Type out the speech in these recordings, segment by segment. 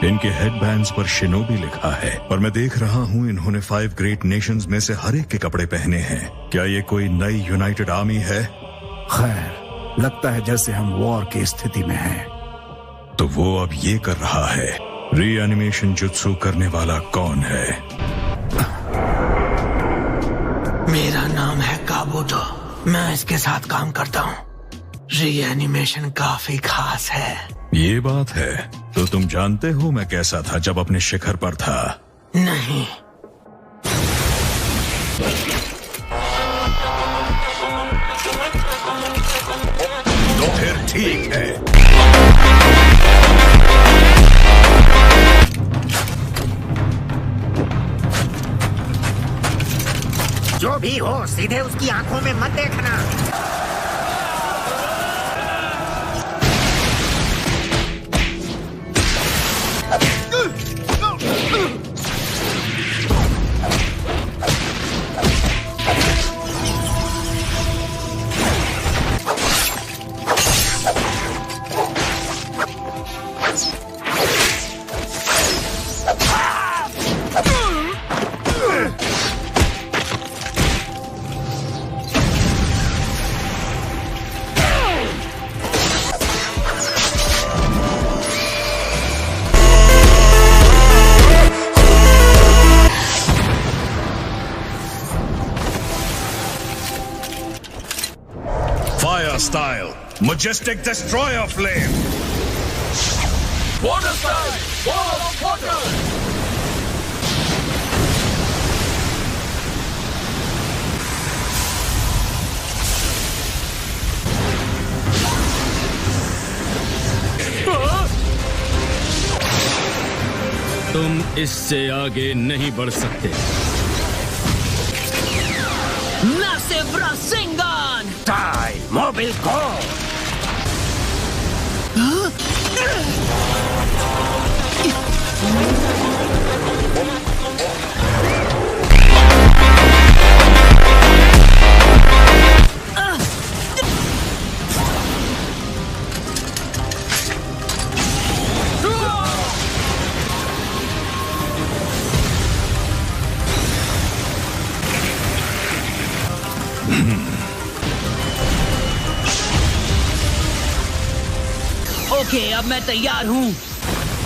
इनके हेडबैंड्स पर शिनोबी लिखा है, और मैं देख रहा हूँ इन्होंने 5 ग्रेट नेशंस में से हर एक के कपड़े पहने हैं। क्या ये कोई नई यूनाइटेड आर्मी है? खैर, लगता है जैसे हम वॉर की स्थिति में हैं। तो वो अब ये कर रहा है। रीएनिमेशन जुत्सु करने वाला कौन है? मेरा नाम है काबूतो। मैं इसके साथ काम करता हूँ। रीएनिमेशन काफी खास है। ये बात है। तो तुम जानते हो मैं कैसा था जब अपने शिखर पर था? नहीं। तो फिर ठीक है। जो भी हो, सीधे उसकी आंखों में मत देखना। Style, majestic destroyer flame. Water style, wall of water. तुम इससे आगे नहीं बढ़ सकते। Massive Rasengan! Die, Mobile Go! Okay, अब मैं तैयार हूँ।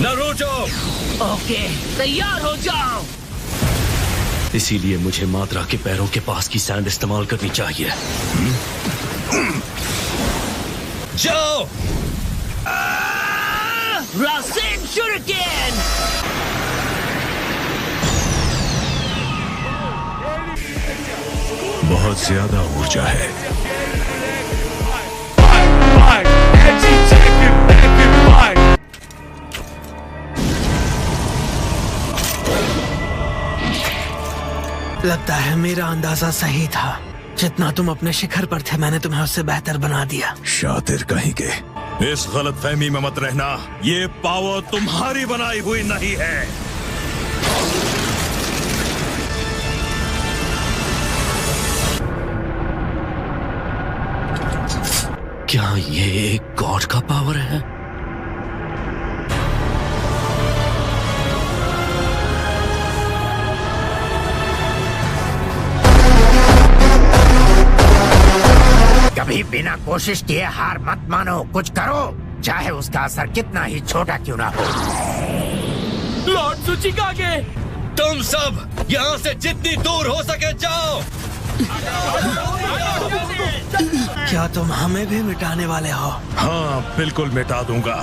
नारुतो! ओके, तैयार हो जाओ। इसीलिए मुझे मात्रा के पैरों के पास की सैंड इस्तेमाल करनी चाहिए। जाओ! रासेन शुरिकेन! बहुत ज्यादा ऊर्जा है। लगता है मेरा अंदाजा सही था। जितना तुम अपने शिखर पर थे, मैंने तुम्हें उससे बेहतर बना दिया। शातिर कहीं के। इस गलतफहमी में मत रहना। ये पावर तुम्हारी बनाई हुई नहीं है। क्या ये एक गॉड का पावर है? कभी बिना कोशिश किए हार मत मानो। कुछ करो, चाहे उसका असर कितना ही छोटा क्यों ना हो। लॉर्ड सुचिकागे, तुम सब यहाँ से जितनी दूर हो सके जाओ। क्या तुम हमें भी मिटाने वाले हो? हाँ, बिल्कुल मिटा दूंगा।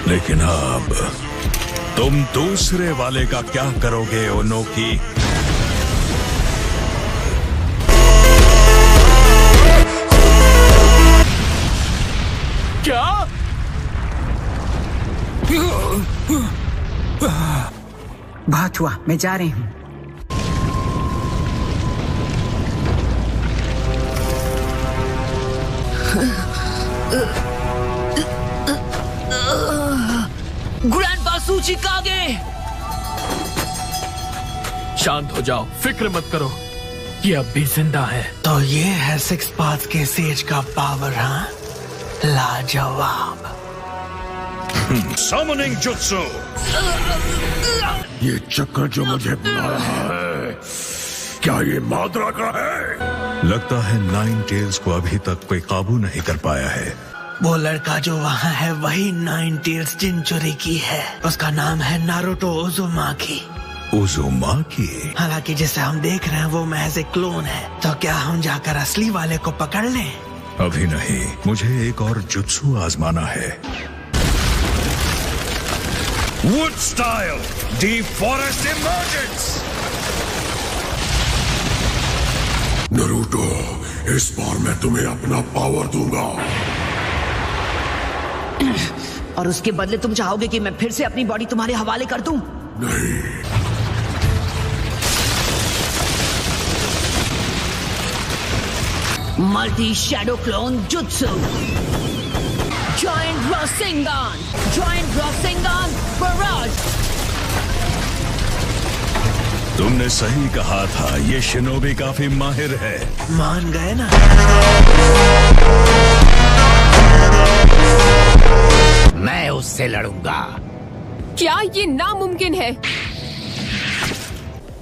लेकिन अब तुम दूसरे वाले का क्या करोगे ओनोकी? क्या? बहुत हुआ, मैं जा रही हूँ। सूचिकागे। शांत हो जाओ, फिक्र मत करो, ये अब भी जिंदा है। तो ये है सिक्स पाथ के सेज का पावर, हाँ? लाजवाब। Summoning Jutsu! ये चक्कर जो मुझे बुला रहा है, क्या ये माद्रा का है? लगता है नाइन टेल्स को अभी तक कोई काबू नहीं कर पाया है। वो लड़का जो वहाँ है वही नाइन टेल्स जिनचुरी की है। उसका नाम है नारुतो उज़ुमाकी। उज़ुमाकी? हालांकि जिसे हम देख रहे हैं वो महज एक क्लोन है। तो क्या हम जाकर असली वाले को पकड़ लें? अभी नहीं, मुझे एक और जुत्सु आजमाना है। Wood style, deep forest emergence. Naruto, इस बार मैं तुम्हें अपना पावर दूंगा। और उसके बदले तुम चाहोगे कि मैं फिर से अपनी बॉडी तुम्हारे हवाले कर दूं? नहीं। मल्टी शैडो क्लोन जुत्सु। जॉइंट रॉसिंगन, जॉइंट रॉसिंगन बराज। तुमने सही कहा था, ये शिनोबी काफी माहिर है। मान गए ना? मैं उससे लड़ूंगा। क्या ये नामुमकिन है?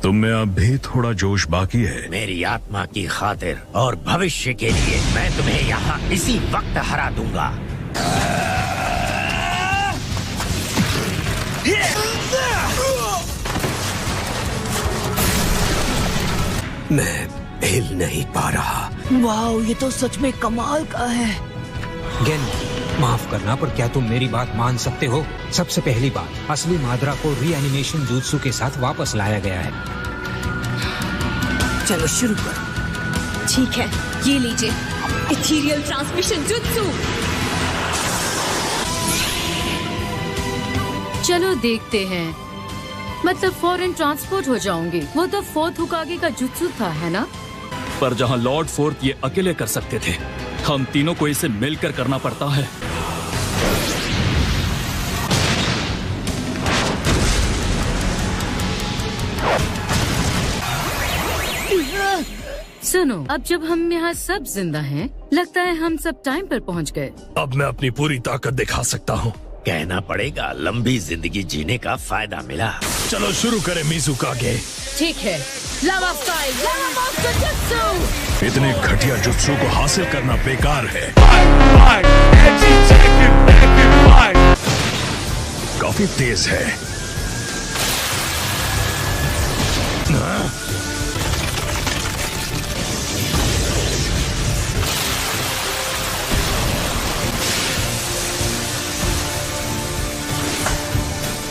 तुम में अब भी थोड़ा जोश बाकी है। मेरी आत्मा की खातिर और भविष्य के लिए मैं तुम्हें यहाँ इसी वक्त हरा दूंगा। मैं हिल नहीं पा रहा। वाओ, ये तो सच में कमाल का है। गेन, माफ करना, पर क्या तुम मेरी बात मान सकते हो? सबसे पहली बात, असली माद्रा को रीएनिमेशन जुत्सु के साथ वापस लाया गया है। चलो शुरू करो। ठीक है, ये लीजिए इथीरियल ट्रांसमिशन जुत्सु। चलो देखते हैं, मतलब फॉरेन ट्रांसपोर्ट हो जाऊंगी। वो तो फोर्थ हुकागे का जुत्सु था, है ना? पर जहाँ लॉर्ड फोर्थ ये अकेले कर सकते थे, हम तीनों को इसे मिलकर करना पड़ता है। सुनो, अब जब हम यहाँ सब जिंदा हैं, लगता है हम सब टाइम पर पहुँच गए। अब मैं अपनी पूरी ताकत दिखा सकता हूँ। कहना पड़ेगा लंबी जिंदगी जीने का फायदा मिला। चलो शुरू करें मिज़ुकागे। ठीक है, लावा स्टाइल, लावा मास्टर जुत्सु। इतने घटिया जुत्सु को हासिल करना बेकार है। काफी तेज है।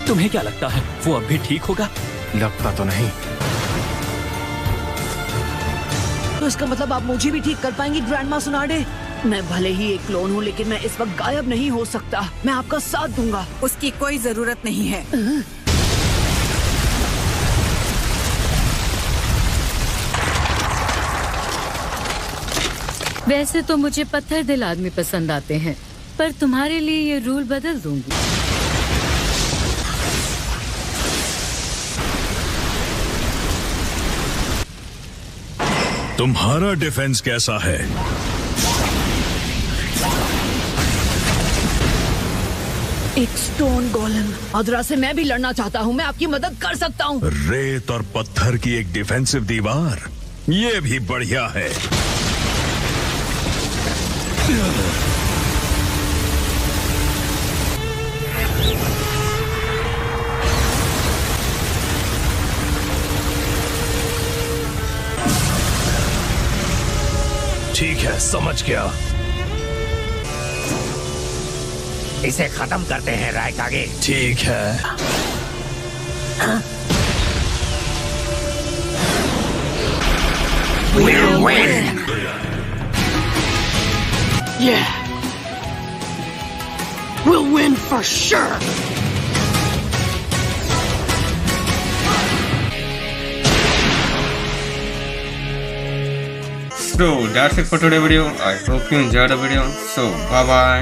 तुम्हें क्या लगता है, वो अब भी ठीक होगा? लगता तो नहीं। तो इसका मतलब आप मुझे भी ठीक कर पाएंगी ग्रैंडमा सुनाडे? मैं भले ही एक क्लोन हूँ, लेकिन मैं इस वक्त गायब नहीं हो सकता। मैं आपका साथ दूंगा। उसकी कोई जरूरत नहीं है। वैसे तो मुझे पत्थर दिल आदमी पसंद आते हैं, पर तुम्हारे लिए ये रूल बदल दूंगी। तुम्हारा डिफेंस कैसा है? एक स्टोन गोलम। अदरा से मैं भी लड़ना चाहता हूँ, मैं आपकी मदद कर सकता हूँ। रेत और पत्थर की एक डिफेंसिव दीवार, ये भी बढ़िया है। ठीक है, समझ गया। इसे खत्म करते हैं रायकागे। ठीक है। We'll win. Yeah. We'll win for sure. So that's it for today's video. I hope you enjoyed the video. So bye bye.